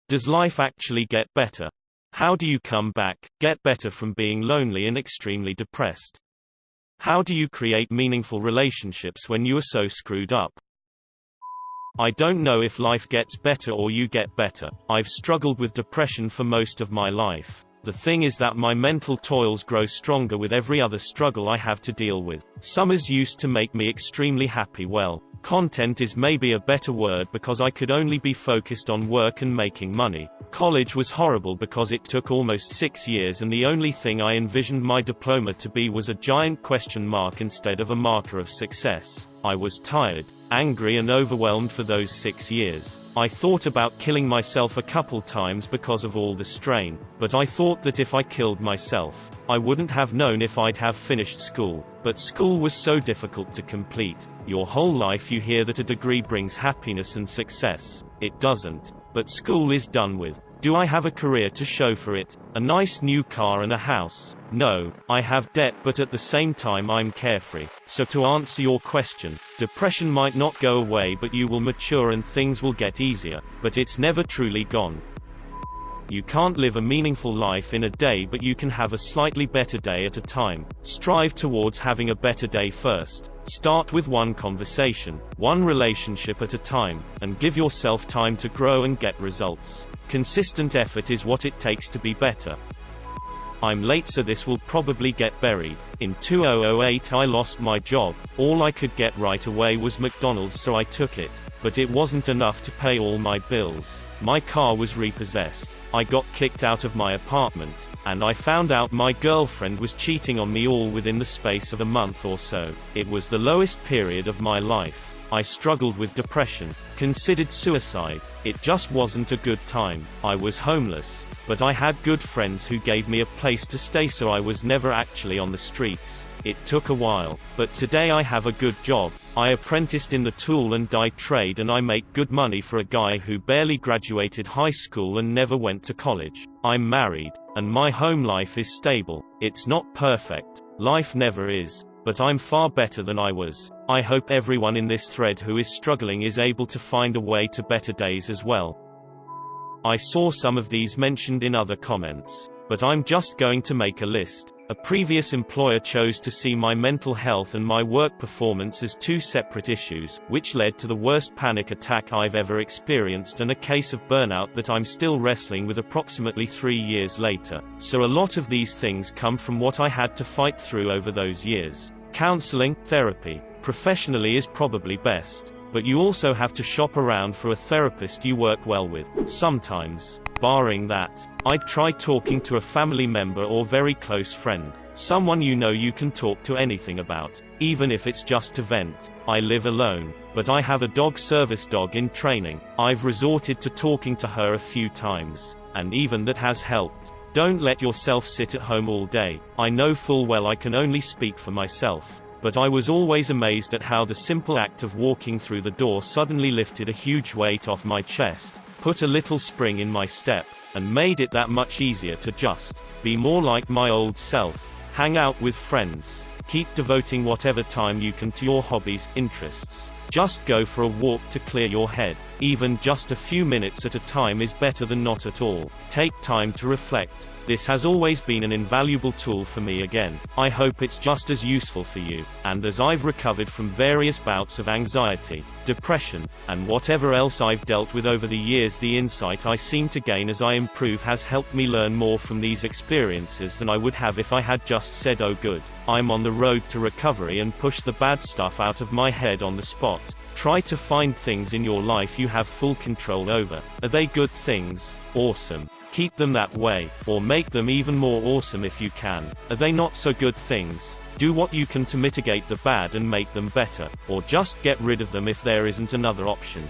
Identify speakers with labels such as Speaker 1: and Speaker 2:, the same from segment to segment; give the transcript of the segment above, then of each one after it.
Speaker 1: Does life actually get better? How do you come back, get better from being lonely and extremely depressed? How do you create meaningful relationships when you are so screwed up? I don't know if life gets better or you get better. I've struggled with depression for most of my life. The thing is that my mental toils grow stronger with every other struggle I have to deal with. Summers used to make me extremely happy. Well, content is maybe a better word because I could only be focused on work and making money. College was horrible because it took almost 6 years and the only thing I envisioned my diploma to be was a giant question mark instead of a marker of success. I was tired, angry and overwhelmed for those 6 years. I thought about killing myself a couple times because of all the strain, but I thought that if I killed myself, I wouldn't have known if I'd have finished school. But school was so difficult to complete. Your whole life you hear that a degree brings happiness and success. It doesn't. But school is done with. Do I have a career to show for it? A nice new car and a house? No, I have debt, but at the same time I'm carefree. So to answer your question, depression might not go away, but you will mature and things will get easier. But it's never truly gone. You can't live a meaningful life in a day, but you can have a slightly better day at a time. Strive towards having a better day first. Start with one conversation, one relationship at a time, and give yourself time to grow and get results. Consistent effort is what it takes to be better. I'm late, so this will probably get buried. In 2008 I lost my job. All I could get right away was McDonald's, so I took it. But it wasn't enough to pay all my bills. My car was repossessed. I got kicked out of my apartment, and I found out my girlfriend was cheating on me, all within the space of a month or so. It was the lowest period of my life. I struggled with depression, considered suicide. It just wasn't a good time. I was homeless, but I had good friends who gave me a place to stay, so I was never actually on the streets. It took a while, but today I have a good job. I apprenticed in the tool and die trade and I make good money for a guy who barely graduated high school and never went to college. I'm married, and my home life is stable. It's not perfect. Life never is. But I'm far better than I was. I hope everyone in this thread who is struggling is able to find a way to better days as well. I saw some of these mentioned in other comments, but I'm just going to make a list. A previous employer chose to see my mental health and my work performance as two separate issues, which led to the worst panic attack I've ever experienced and a case of burnout that I'm still wrestling with approximately 3 years later. So a lot of these things come from what I had to fight through over those years. Counseling, therapy, professionally is probably best, but you also have to shop around for a therapist you work well with. Sometimes, barring that, I'd try talking to a family member or very close friend. Someone you know you can talk to anything about, even if it's just to vent. I live alone, but I have a dog service dog in training. I've resorted to talking to her a few times, and even that has helped. Don't let yourself sit at home all day. I know full well I can only speak for myself, but I was always amazed at how the simple act of walking through the door suddenly lifted a huge weight off my chest, put a little spring in my step, and made it that much easier to just be more like my old self. Hang out with friends. Keep devoting whatever time you can to your hobbies, interests. Just go for a walk to clear your head. Even just a few minutes at a time is better than not at all. Take time to reflect. This has always been an invaluable tool for me. Again, I hope it's just as useful for you. And as I've recovered from various bouts of anxiety, depression, and whatever else I've dealt with over the years, the insight I seem to gain as I improve has helped me learn more from these experiences than I would have if I had just said, "Oh good, I'm on the road to recovery," and push the bad stuff out of my head on the spot. Try to find things in your life you have full control over. Are they good things? Awesome. Keep them that way, or make them even more awesome if you can. Are they not so good things? Do what you can to mitigate the bad and make them better, or just get rid of them if there isn't another option.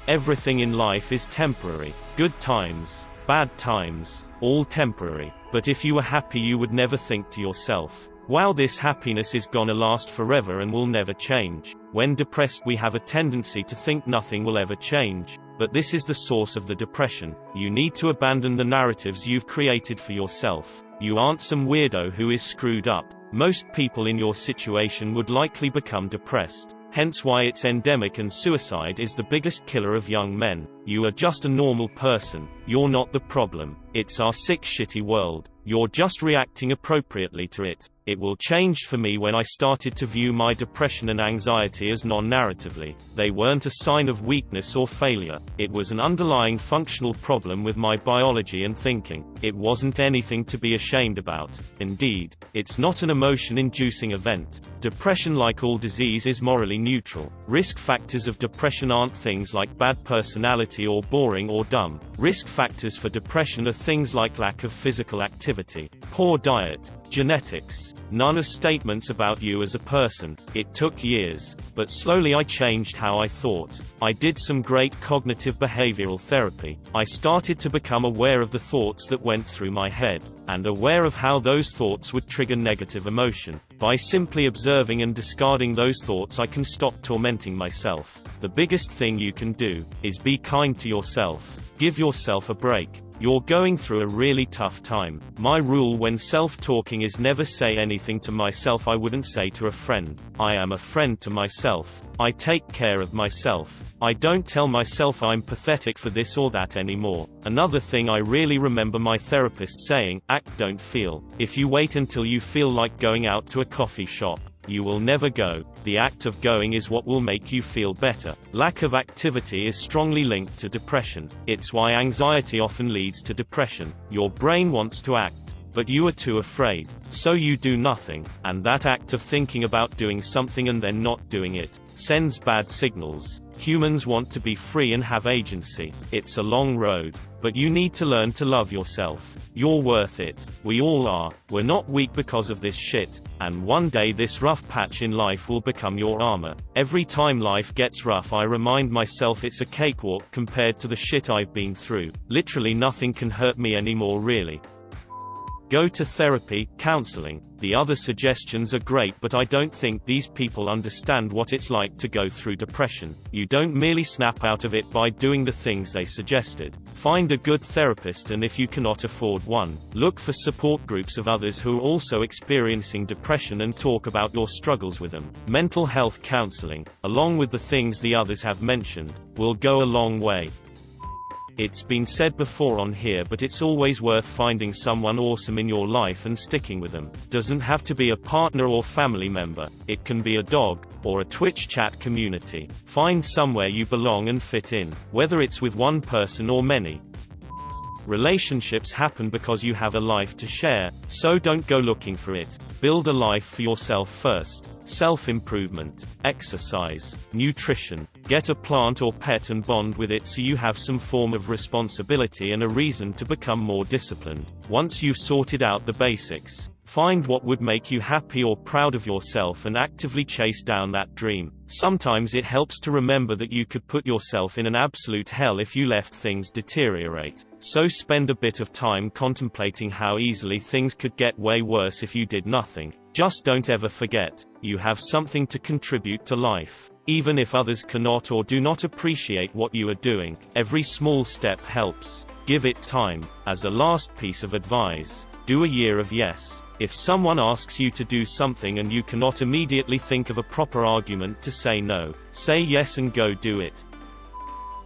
Speaker 1: Everything in life is temporary. Good times, bad times, all temporary. But if you were happy, you would never think to yourself, "Wow, this happiness is gonna last forever and will never change." When depressed, we have a tendency to think nothing will ever change. But this is the source of the depression. You need to abandon the narratives you've created for yourself. You aren't some weirdo who is screwed up. Most people in your situation would likely become depressed. Hence why it's endemic and suicide is the biggest killer of young men. You are just a normal person. You're not the problem. It's our sick, shitty world. You're just reacting appropriately to it. It will change for me when I started to view my depression and anxiety as non-narratively. They weren't a sign of weakness or failure. It was an underlying functional problem with my biology and thinking. It wasn't anything to be ashamed about. Indeed, it's not an emotion-inducing event. Depression, like all disease, is morally neutral. Risk factors of depression aren't things like bad personality or boring or dumb. Risk factors for depression are things like lack of physical activity, poor diet, genetics. None are statements about you as a person. It took years, but slowly I changed how I thought. I did some great cognitive behavioral therapy. I started to become aware of the thoughts that went through my head, and aware of how those thoughts would trigger negative emotion. By simply observing and discarding those thoughts, I can stop tormenting myself. The biggest thing you can do is be kind to yourself. Give yourself a break. You're going through a really tough time. My rule when self-talking is never say anything to myself I wouldn't say to a friend. I am a friend to myself. I take care of myself. I don't tell myself I'm pathetic for this or that anymore. Another thing I really remember my therapist saying, act, don't feel. If you wait until you feel like going out to a coffee shop, you will never go. The act of going is what will make you feel better. Lack of activity is strongly linked to depression. It's why anxiety often leads to depression. Your brain wants to act, but you are too afraid. So you do nothing, and that act of thinking about doing something and then not doing it sends bad signals. Humans want to be free and have agency. It's a long road, but you need to learn to love yourself. You're worth it. We all are. We're not weak because of this shit, and one day this rough patch in life will become your armor. Every time life gets rough, I remind myself it's a cakewalk compared to the shit I've been through. Literally nothing can hurt me anymore, really. Go to therapy, counseling. The other suggestions are great, but I don't think these people understand what it's like to go through depression. You don't merely snap out of it by doing the things they suggested. Find a good therapist, and if you cannot afford one, look for support groups of others who are also experiencing depression and talk about your struggles with them. Mental health counseling, along with the things the others have mentioned, will go a long way. It's been said before on here, but it's always worth finding someone awesome in your life and sticking with them. Doesn't have to be a partner or family member. It can be a dog, or a Twitch chat community. Find somewhere you belong and fit in, whether it's with one person or many. Relationships happen because you have a life to share, so don't go looking for it. Build a life for yourself first. Self-improvement, exercise, nutrition. Get a plant or pet and bond with it so you have some form of responsibility and a reason to become more disciplined. Once you've sorted out the basics, find what would make you happy or proud of yourself and actively chase down that dream. Sometimes it helps to remember that you could put yourself in an absolute hell if you let things deteriorate. So spend a bit of time contemplating how easily things could get way worse if you did nothing. Just don't ever forget, you have something to contribute to life. Even if others cannot or do not appreciate what you are doing, every small step helps. Give it time. As a last piece of advice, do a year of yes. If someone asks you to do something and you cannot immediately think of a proper argument to say no, say yes and go do it.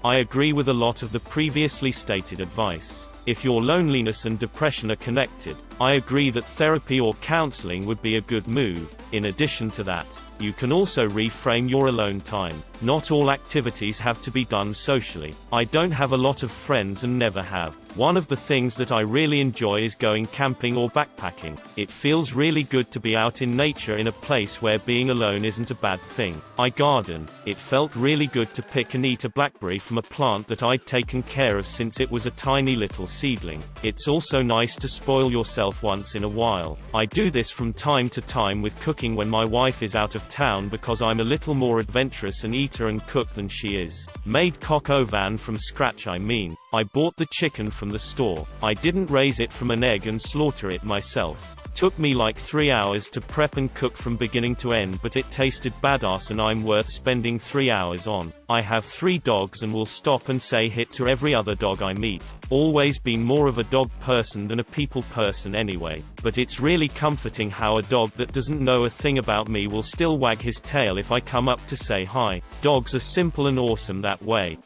Speaker 1: I agree with a lot of the previously stated advice. If your loneliness and depression are connected, I agree that therapy or counseling would be a good move. In addition to that, you can also reframe your alone time. Not all activities have to be done socially. I don't have a lot of friends and never have. One of the things that I really enjoy is going camping or backpacking. It feels really good to be out in nature in a place where being alone isn't a bad thing. I garden. It felt really good to pick and eat a blackberry from a plant that I'd taken care of since it was a tiny little seedling. It's also nice to spoil yourself once in a while. I do this from time to time with cooking when my wife is out of town because I'm a little more adventurous and eater and cook than she is. Made coq au vin from scratch, I mean. I bought the chicken from the store. I didn't raise it from an egg and slaughter it myself. Took me like 3 hours to prep and cook from beginning to end, but it tasted badass and I'm worth spending 3 hours on. I have 3 dogs and will stop and say hit to every other dog I meet. Always been more of a dog person than a people person anyway, but it's really comforting how a dog that doesn't know a thing about me will still wag his tail if I come up to say hi. Dogs are simple and awesome that way.